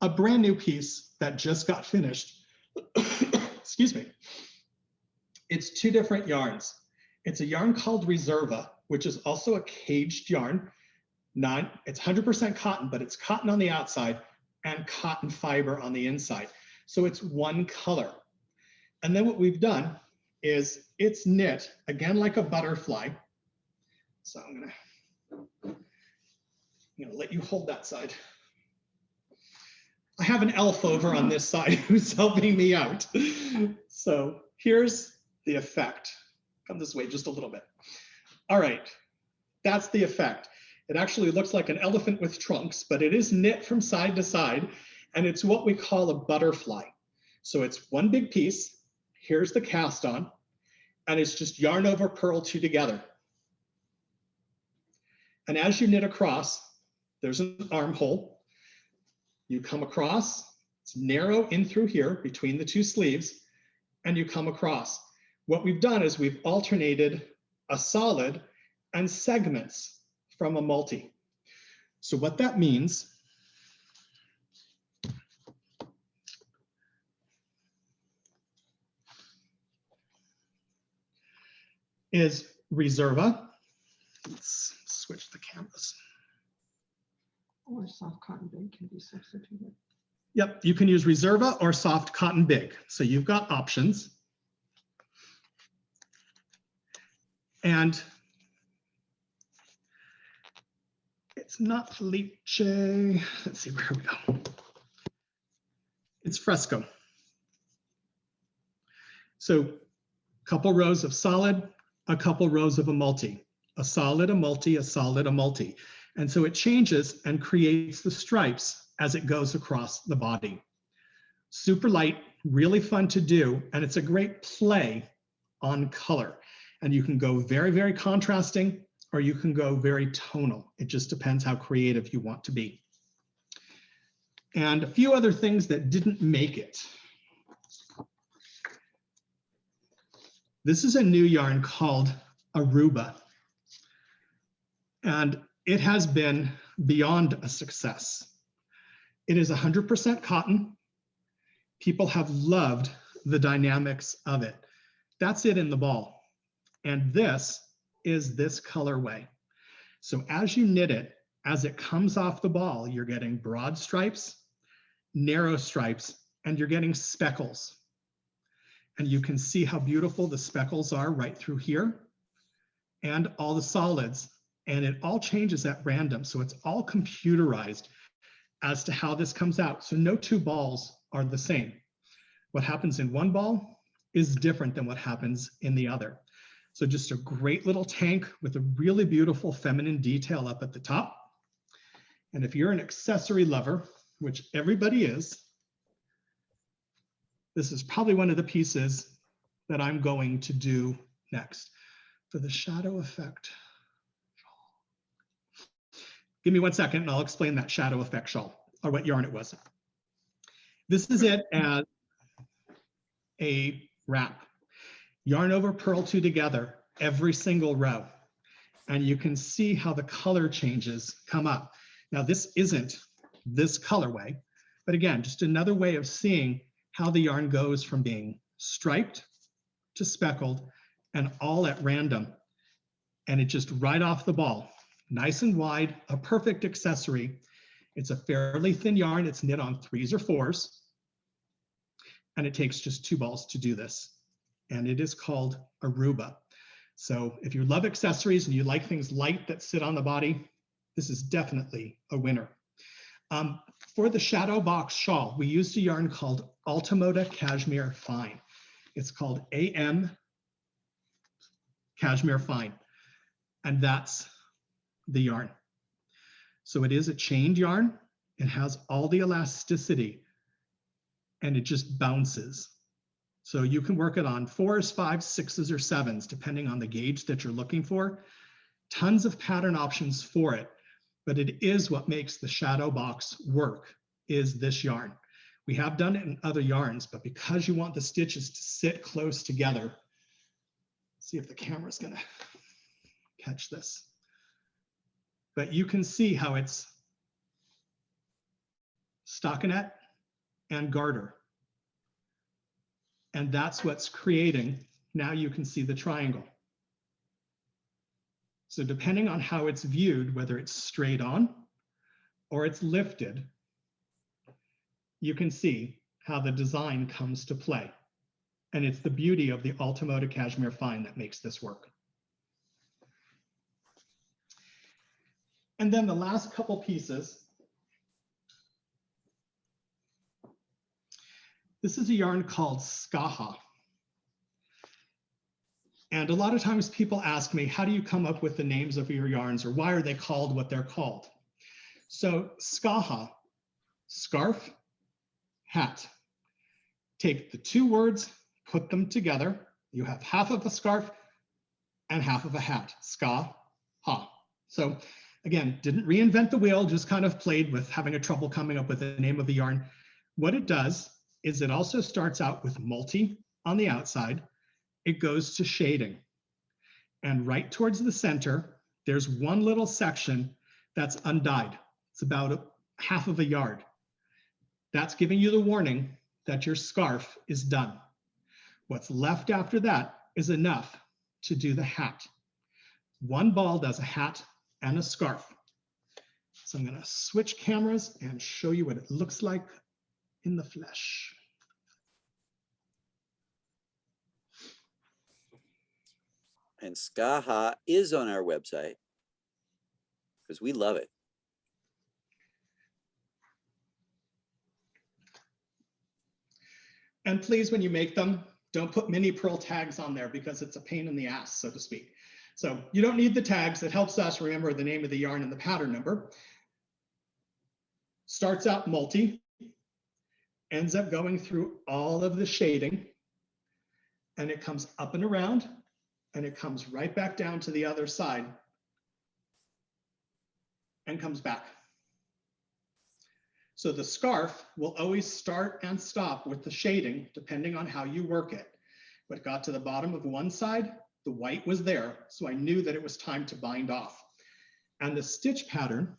A brand new piece that just got finished, excuse me. It's 2 different yarns. It's a yarn called Reserva, which is also a caged yarn. It's 100% cotton, but it's cotton on the outside and cotton fiber on the inside. So it's one color. And then what we've done is it's knit, again, like a butterfly. So I'm gonna let you hold that side. I have an elf over on this side who's helping me out. So here's the effect. Come this way just a little bit. All right, that's the effect. It actually looks like an elephant with trunks, but it is knit from side to side, and it's what we call a butterfly. So it's one big piece. Here's the cast on, and it's just yarn over purl 2 together. And as you knit across, there's an armhole. You come across, it's narrow in through here between the 2 sleeves, and you come across. what we've done is we've alternated a solid and segments from a multi. So what that means is Reserva. Let's switch the cameras. Or soft cotton big can be substituted. Yep, you can use Reserva or soft cotton big. So you've got options. And it's not Felice. Let's see, where we go. It's Fresco. So a couple rows of solid, a couple rows of a multi, a solid, a multi, a solid, a multi. And so it changes and creates the stripes as it goes across the body. Super light, really fun to do, and it's a great play on color. And you can go very, very contrasting, or you can go very tonal. It just depends how creative you want to be. And a few other things that didn't make it. This is a new yarn called Aruba. And it has been beyond a success. It is 100% cotton. People have loved the dynamics of it. That's it in the ball. And this is this colorway. So as you knit it, as it comes off the ball, you're getting broad stripes, narrow stripes, and you're getting speckles. And you can see how beautiful the speckles are right through here and all the solids. And it all changes at random. So it's all computerized as to how this comes out. So no two balls are the same. What happens in one ball is different than what happens in the other. So just a great little tank with a really beautiful feminine detail up at the top. And if you're an accessory lover, which everybody is, this is probably one of the pieces that I'm going to do next for the shadow effect. Give me 1 second and I'll explain that shadow effect shawl, or what yarn it was. This is it as a wrap. Yarn over, purl two together, every single row. And you can see how the color changes come up. Now this isn't this colorway, but again, just another way of seeing how the yarn goes from being striped to speckled and all at random. And it just right off the ball. Nice and wide, a perfect accessory. It's a fairly thin yarn. It's knit on 3s or 4s. And it takes just 2 balls to do this. And it is called Aruba. So if you love accessories and you like things light that sit on the body, this is definitely a winner. For the shadow box shawl, we used a yarn called Altamoda Cashmere Fine. It's called AM Cashmere Fine. And that's the yarn. So it is a chained yarn. It has all the elasticity and it just bounces. So you can work it on 4s, 5s, 6s, or 7s, depending on the gauge that you're looking for. Tons of pattern options for it, but it is what makes the shadow box work, is this yarn. We have done it in other yarns, but because you want the stitches to sit close together, see if the camera's gonna catch this. But you can see how it's stockinette and garter. And that's what's creating, now you can see the triangle. So depending on how it's viewed, whether it's straight on or it's lifted, you can see how the design comes to play. And it's the beauty of the Altamoda Cashmere Fine that makes this work. And then the last couple pieces. This is a yarn called Skaha. And a lot of times people ask me, how do you come up with the names of your yarns, or why are they called what they're called? So Skaha, scarf, hat. Take the 2 words, put them together. You have half of a scarf and half of a hat, ska, ha. So again, didn't reinvent the wheel, just kind of played with having a trouble coming up with the name of the yarn. What it does is it also starts out with multi on the outside, it goes to shading. And right towards the center, there's one little section that's undyed. It's about half of a yard. That's giving you the warning that your scarf is done. What's left after that is enough to do the hat. One ball does a hat and a scarf. So I'm going to switch cameras and show you what it looks like in the flesh. And Skaha is on our website because we love it. And please, when you make them, don't put mini pearl tags on there because it's a pain in the ass, so to speak. So you don't need the tags. It helps us remember the name of the yarn and the pattern number. Starts out multi, ends up going through all of the shading, and it comes up and around, and it comes right back down to the other side and comes back. So the scarf will always start and stop with the shading depending on how you work it. But it got to the bottom of one side, the white was there, so I knew that it was time to bind off. And the stitch pattern,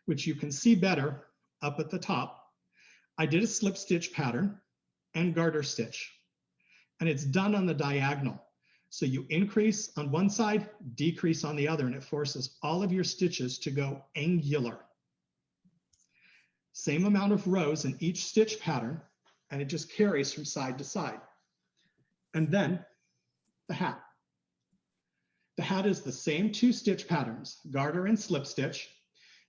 which you can see better up at the top, I did a slip stitch pattern and garter stitch. And it's done on the diagonal. So you increase on one side, decrease on the other, and it forces all of your stitches to go angular. Same amount of rows in each stitch pattern, and it just carries from side to side. And then the hat. The hat is the same two stitch patterns, garter and slip stitch.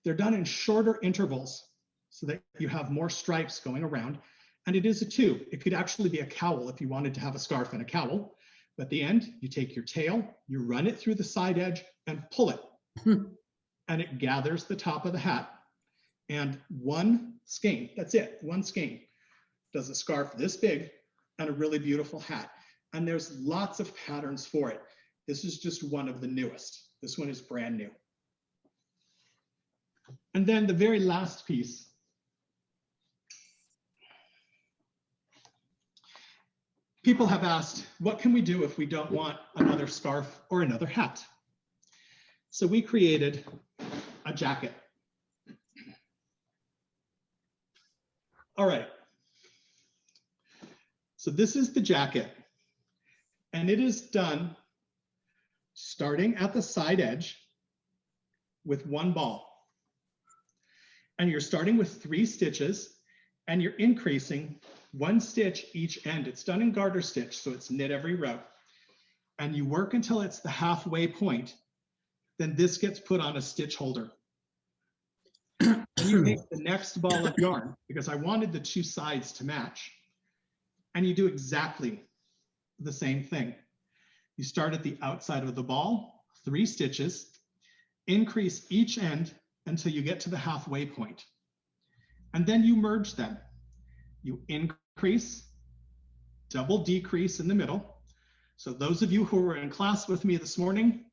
They're done in shorter intervals so that you have more stripes going around. And it is a two. It could actually be a cowl if you wanted to have a scarf and a cowl. But at the end, you take your tail, you run it through the side edge and pull it. And it gathers the top of the hat. And one skein, that's it, one skein, does a scarf this big and a really beautiful hat. And there's lots of patterns for it. This is just one of the newest. This one is brand new. And then the very last piece. People have asked, what can we do if we don't want another scarf or another hat? So we created a jacket. All right. So this is the jacket, and it is done starting at the side edge with one ball. And you're starting with 3 stitches, and you're increasing 1 stitch each end. It's done in garter stitch, so it's knit every row. And you work until it's the halfway point. Then this gets put on a stitch holder. And you make the next ball of yarn, because I wanted the 2 sides to match. And you do exactly the same thing. You start at the outside of the ball, 3 stitches, increase each end until you get to the halfway point. And then you merge them. You increase, double decrease in the middle. So those of you who were in class with me this morning,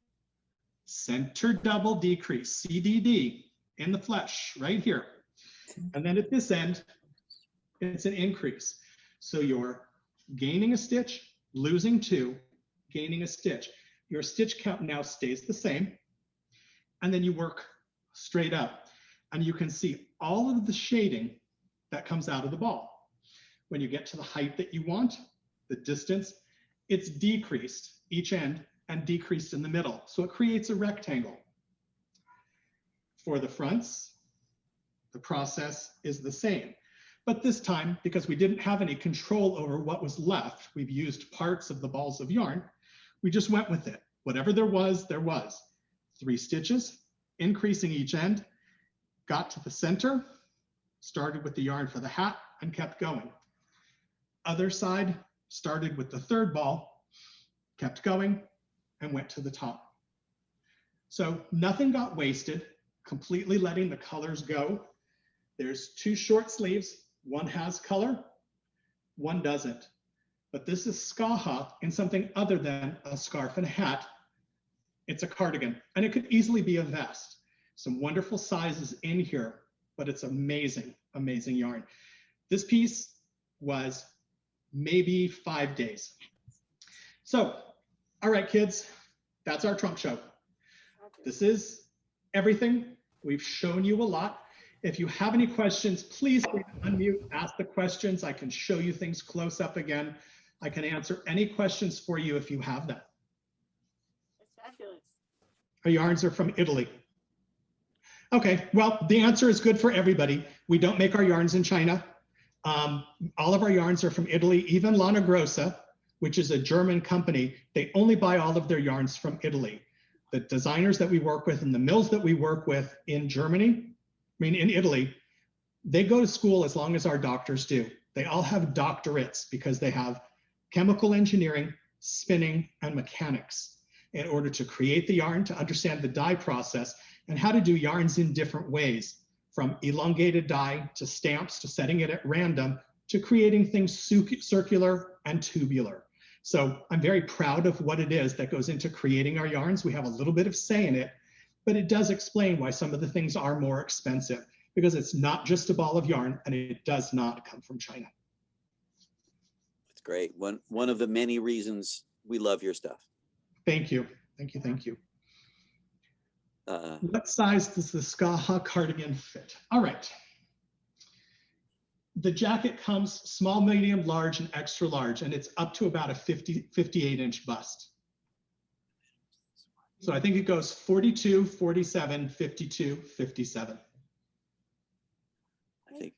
center double decrease, CDD, in the flesh right here. And then at this end, it's an increase. So you're gaining a stitch, losing 2, gaining a stitch. Your stitch count now stays the same. And then you work straight up. And you can see all of the shading that comes out of the ball. When you get to the height that you want, the distance, it's decreased each end and decreased in the middle. So it creates a rectangle. For the fronts, the process is the same. But this time, because we didn't have any control over what was left, we've used parts of the balls of yarn, we just went with it. Whatever there was, there was. 3 stitches, increasing each end, got to the center, started with the yarn for the hat, and kept going. Other side, started with the 3rd ball, kept going, and went to the top. So nothing got wasted, completely letting the colors go. There's 2 short sleeves. One has color, one doesn't. But this is Skaha in something other than a scarf and a hat. It's a cardigan, and it could easily be a vest. Some wonderful sizes in here, but it's amazing, amazing yarn. This piece was maybe 5 days. So, all right, kids, that's our trunk show. This is everything. We've shown you a lot. If you have any questions, please unmute, ask the questions. I can show you things close up again. I can answer any questions for you if you have them. Fabulous. Our yarns are from Italy. Okay, well, the answer is good for everybody. We don't make our yarns in China. All of our yarns are from Italy, even Lana Grossa, which is a German company. They only buy all of their yarns from Italy. The designers that we work with and the mills that we work with in Germany, in Italy, they go to school as long as our doctors do. They all have doctorates because they have chemical engineering, spinning, and mechanics in order to create the yarn, to understand the dye process, and how to do yarns in different ways, from elongated dye to stamps to setting it at random to creating things circular and tubular. So I'm very proud of what it is that goes into creating our yarns. We have a little bit of say in it, but it does explain why some of the things are more expensive, because it's not just a ball of yarn and it does not come from China. That's great. One of the many reasons we love your stuff. Thank you. Thank you. Thank you. What size does the Skaha cardigan fit? All right. The jacket comes small, medium, large, and extra large, and it's up to about a 58-inch bust. So I think it goes 42, 47, 52, 57. I think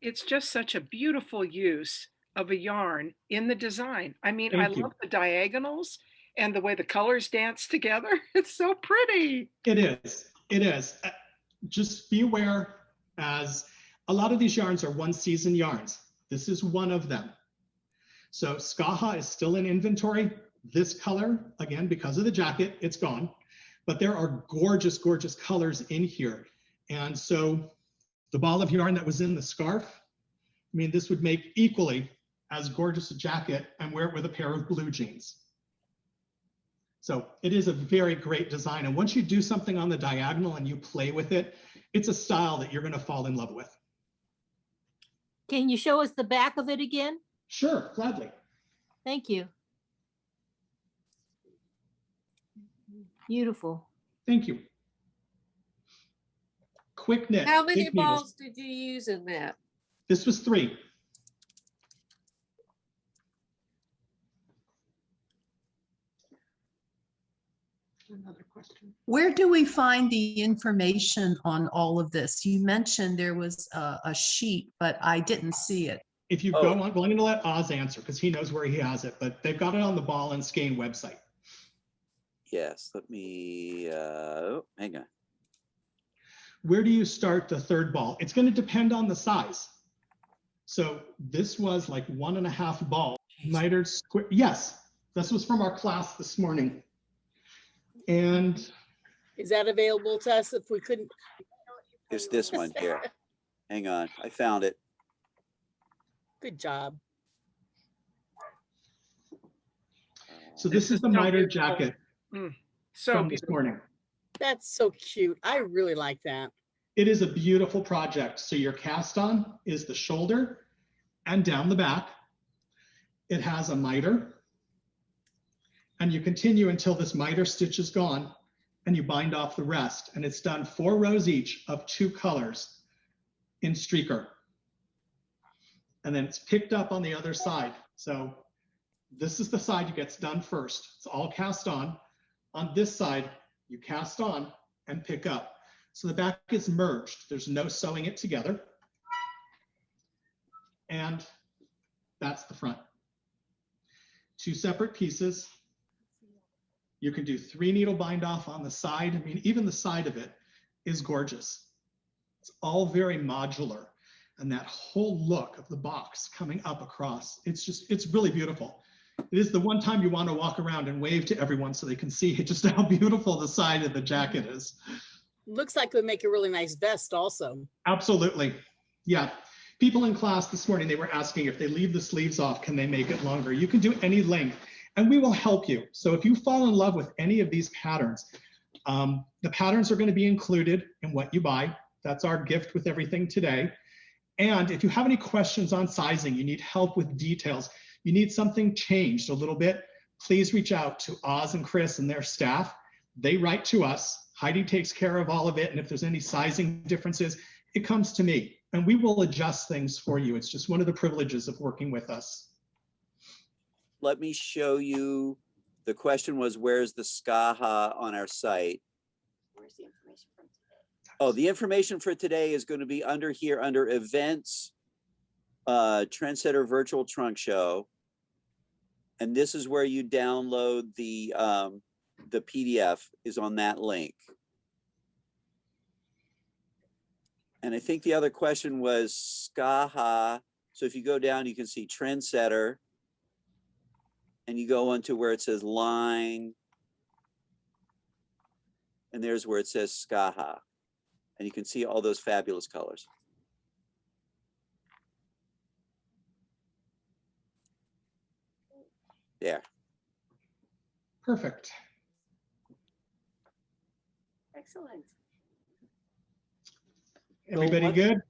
It's just such a beautiful use of a yarn in the design. I mean, I Thank you. love the diagonals and the way the colors dance together. It's so pretty. It is. It is. Just be aware, as a lot of these yarns are one-season yarns. This is one of them. So Skaha is still in inventory. This color, again, because of the jacket, it's gone. But there are gorgeous, gorgeous colors in here. And so the ball of yarn that was in the scarf, I mean, this would make equally as gorgeous a jacket and wear it with a pair of blue jeans. So it is a very great design. And once you do something on the diagonal and you play with it, it's a style that you're going to fall in love with. Can you show us the back of it again? Sure, gladly. Thank you. Beautiful. Thank you. Quick knit. How many big needles. balls did you use in that? This was 3. Another question. Where do we find the information on all of this? You mentioned there was a sheet, but I didn't see it. If you go on, well, I'm going to let Oz answer because he knows where he has it, but they've got it on the Ball and Skein website. yes. Let me hang on. Where do you start the third ball? It's going to depend on the size. So this was like 1.5 ball mitered square. Yes, this was from our class this morning. And Is that available to us if we couldn't? It's this one here. Hang on. I found it. Good job. so this is the so mitered beautiful. jacket So from this beautiful. morning. That's so cute. I really like that. It is a beautiful project. So your cast on is the shoulder and down the back. It has a miter. And you continue until this miter stitch is gone and you bind off the rest. And it's done 4 rows each of 2 colors in streaker. And then it's picked up on the other side. So this is the side that gets done first. It's all cast on. On this side, you cast on and pick up. So the back is merged. There's no sewing it together. And that's the front. 2 separate pieces. You can do 3 needle bind off on the side. I mean, even the side of it is gorgeous. It's all very modular. And that whole look of the box coming up across, it's really beautiful. It is the one time you want to walk around and wave to everyone so they can see just how beautiful the side of the jacket is. Looks like it would make a really nice vest also. Absolutely. Yeah. People in class this morning, they were asking if they leave the sleeves off, can they make it longer? You can do any length and we will help you. So if you fall in love with any of these patterns, the patterns are going to be included in what you buy. That's our gift with everything today. And if you have any questions on sizing, you need help with details, you need something changed a little bit, please reach out to Oz and Chris and their staff. They write to us. Heidi takes care of all of it. And if there's any sizing differences, it comes to me and we will adjust things for you. It's just one of the privileges of working with us. Let me show you. The question was, where's the SCAHA on our site? Where's the information from today? Oh, the information for today is going to be under here, under events, Trendsetter Virtual Trunk Show. And this is where you download the PDF is on that link. And I think the other question was SCAHA. So if you go down, you can see Trendsetter. And you go onto where it says line. And there's where it says SCAHA. And you can see all those fabulous colors. There. Perfect. Excellent. Everybody what- good?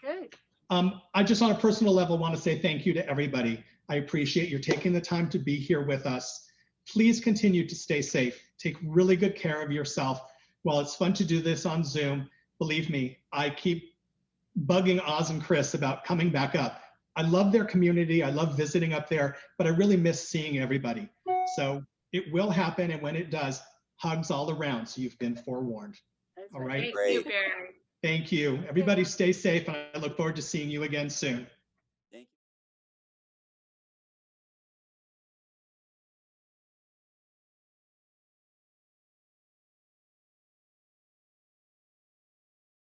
Good. I just on a personal level want to say thank you to everybody. I appreciate you taking the time to be here with us. Please continue to stay safe. Take really good care of yourself. While it's fun to do this on Zoom, believe me, I keep bugging Oz and Chris about coming back up. I love their community. I love visiting up there, but I really miss seeing everybody. So it will happen. And when it does, hugs all around. So you've been forewarned. That's All right. Great. Thank you. Everybody stay safe. And I look forward to seeing you again soon.